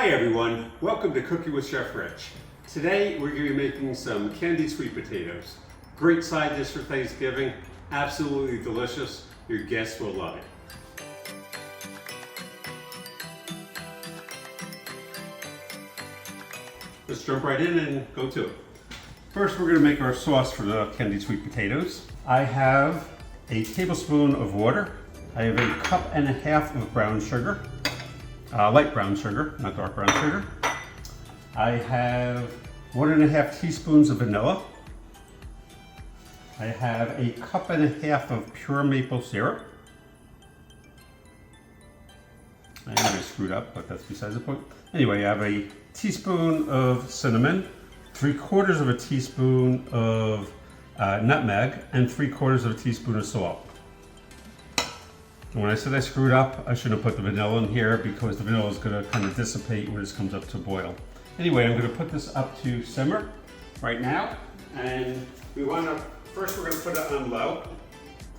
Hi everyone, welcome to Cooking with Chef Rich. Today we're going to be making some candied sweet potatoes. Great side dish for Thanksgiving, absolutely delicious. Your guests will love it. Let's jump right in and go to it. First we're going to make our sauce for the candied sweet potatoes. I have a tablespoon of water. I have a cup and a half of brown sugar. Light brown sugar, not dark brown sugar. I have 1.5 teaspoons of vanilla. I have a cup and a half of pure maple syrup. I already screwed up, but that's besides the point. Anyway, I have a teaspoon of cinnamon, 3/4 of a teaspoon of nutmeg, and 3/4 of a teaspoon of salt. When I said I screwed up, I shouldn't have put the vanilla in here because the vanilla is going to kind of dissipate when this comes up to boil. Anyway, I'm going to put this up to simmer right now, and we're going to put it on low,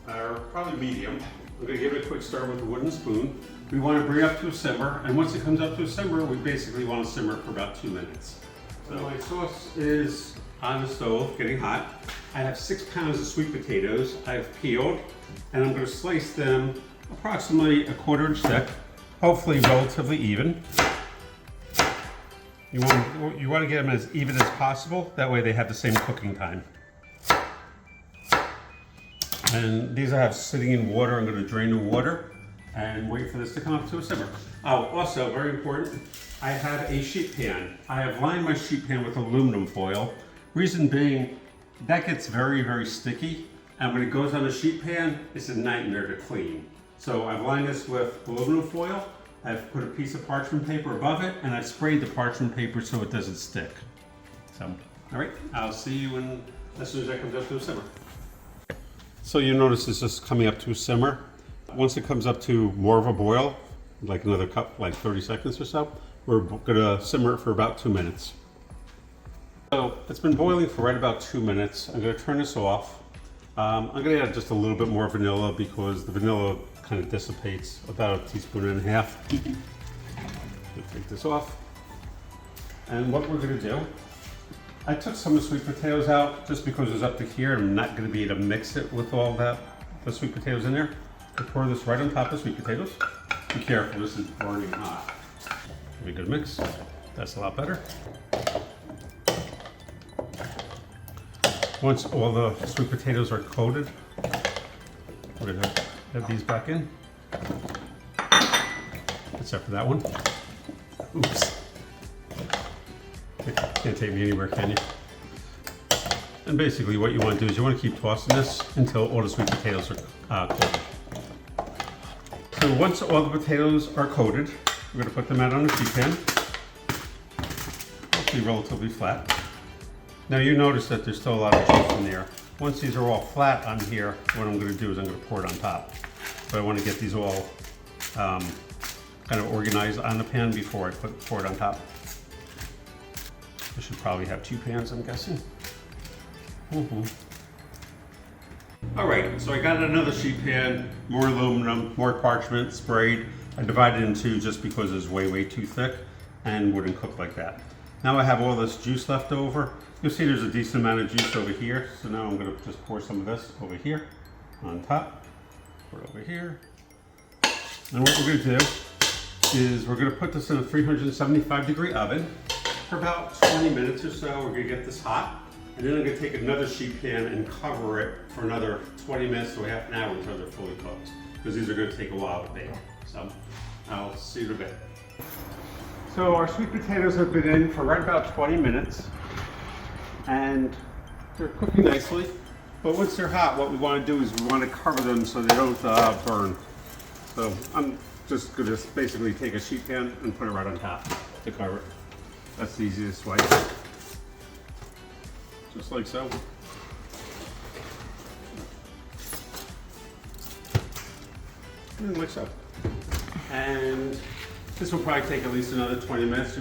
or probably medium. I'm going to give it a quick stir with a wooden spoon. We want to bring it up to a simmer, and once it comes up to a simmer, we basically want to simmer for about 2 minutes. So my sauce is on the stove, getting hot. I have 6 pounds of sweet potatoes I've peeled, and I'm going to slice them approximately 1/4 inch thick, hopefully relatively even. You want to get them as even as possible, that way they have the same cooking time. And these I have sitting in water. I'm going to drain the water and wait for this to come up to a simmer. Oh, also very important, I have a sheet pan. I have lined my sheet pan with aluminum foil. Reason being, that gets very, very sticky, and when it goes on the sheet pan, it's a nightmare to clean. So I've lined this with aluminum foil, I've put a piece of parchment paper above it, and I've sprayed the parchment paper so it doesn't stick. So, all right, I'll see you as soon as that comes up to a simmer. So you notice it's just coming up to a simmer. Once it comes up to more of a boil, like another cup, like 30 seconds or so, we're gonna simmer it for about 2 minutes. So it's been boiling for right about 2 minutes. I'm gonna turn this off. I'm gonna add just a little bit more vanilla because the vanilla kind of dissipates, about 1.5 teaspoons. We'll take this off. And what we're gonna do, I took some of the sweet potatoes out just because it was up to here. I'm not gonna be able to mix it with all the sweet potatoes in there. I pour this right on top of the sweet potatoes. Be careful, this is burning hot. Give me a good mix. That's a lot better. Once all the sweet potatoes are coated, we're going to add these back in, except for that one. Oops. Can't take me anywhere, can you? And basically what you want to do is you want to keep tossing this until all the sweet potatoes are coated. So once all the potatoes are coated, we're going to put them out on the sheet pan, hopefully relatively flat. Now you notice that there's still a lot of juice in there. Once these are all flat on here, what I'm going to do is I'm going to pour it on top. But I want to get these all kind of organized on the pan before I pour it on top. I should probably have 2 pans, I'm guessing. All right, so I got another sheet pan, more aluminum, more parchment, sprayed. I divided it in 2 just because it's way, way too thick and wouldn't cook like that. Now I have all this juice left over. You'll see there's a decent amount of juice over here. So now I'm going to just pour some of this over here on top. Pour it over here. And what we're going to do is we're going to put this in a 375-degree oven for about 20 minutes or so. We're going to get this hot. And then I'm going to take another sheet pan and cover it for another 20 minutes to half an hour until they're fully cooked. Because these are going to take a while to bake. So I'll see you in a bit. So our sweet potatoes have been in for right about 20 minutes. And they're cooking nicely. But once they're hot, what we want to do is we want to cover them so they don't burn. So I'm just going to basically take a sheet pan and put it right on top to cover it. That's the easiest way. Just like so. And like so. And this will probably take at least another 20 minutes.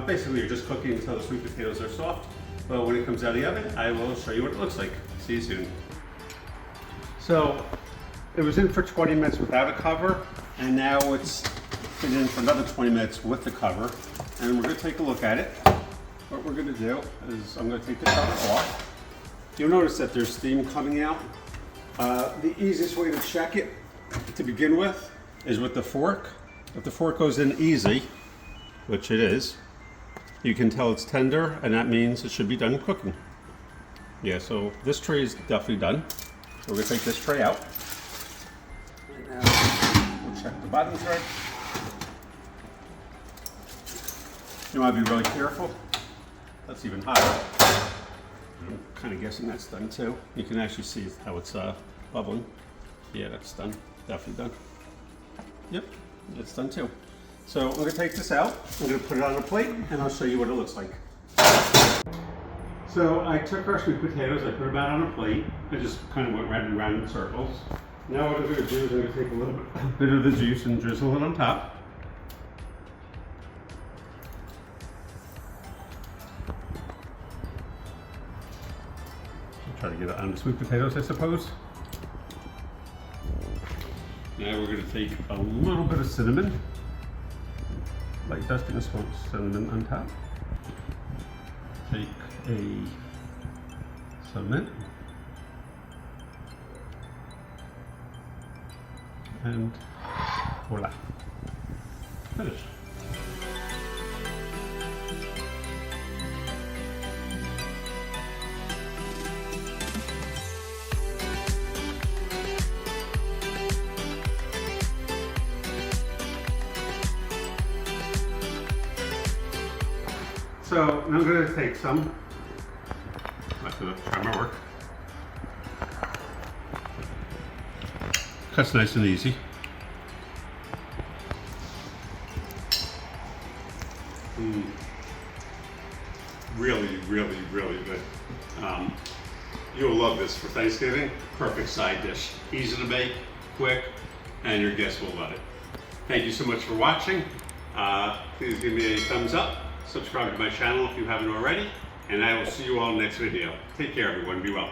Basically, you're just cooking until the sweet potatoes are soft. But when it comes out of the oven, I will show you what it looks like. See you soon. So, it was in for 20 minutes without a cover, and now it's been in for another 20 minutes with the cover. and we're going to take a look at it. What we're going to do is I'm going to take the cover off. You'll notice that there's steam coming out. The easiest way to check it to begin with is with the fork. If the fork goes in easy, which it is, you can tell it's tender, and that means it should be done cooking. Yeah, so this tray is definitely done. So we're going to take this tray out. Right now, we'll check the bottom tray. You want to be really careful. That's even hotter. I'm kind of guessing that's done too. You can actually see how it's bubbling. Yeah, that's done. Definitely done. Yep, it's done too. So I'm going to take this out. I'm going to put it on a plate, and I'll show you what it looks like. So I took our sweet potatoes, I put them out on a plate. I just kind of went round and round in circles. Now what I'm going to do is I'm going to take a little bit of the juice and drizzle it on top. Try to get it on the sweet potatoes, I suppose. Now we're going to take a little bit of cinnamon, like dusting a spoon of cinnamon on top. Take some mint, and voila, finished. So I'm going to take some. I'm going to try my work. Cuts nice and easy. Really, really, really good. You'll love this for Thanksgiving. Perfect side dish. Easy to make, quick, and your guests will love it. Thank you so much for watching. Please give me a thumbs up. Subscribe to my channel if you haven't already, and I will see you all in the next video. Take care, everyone. Be well.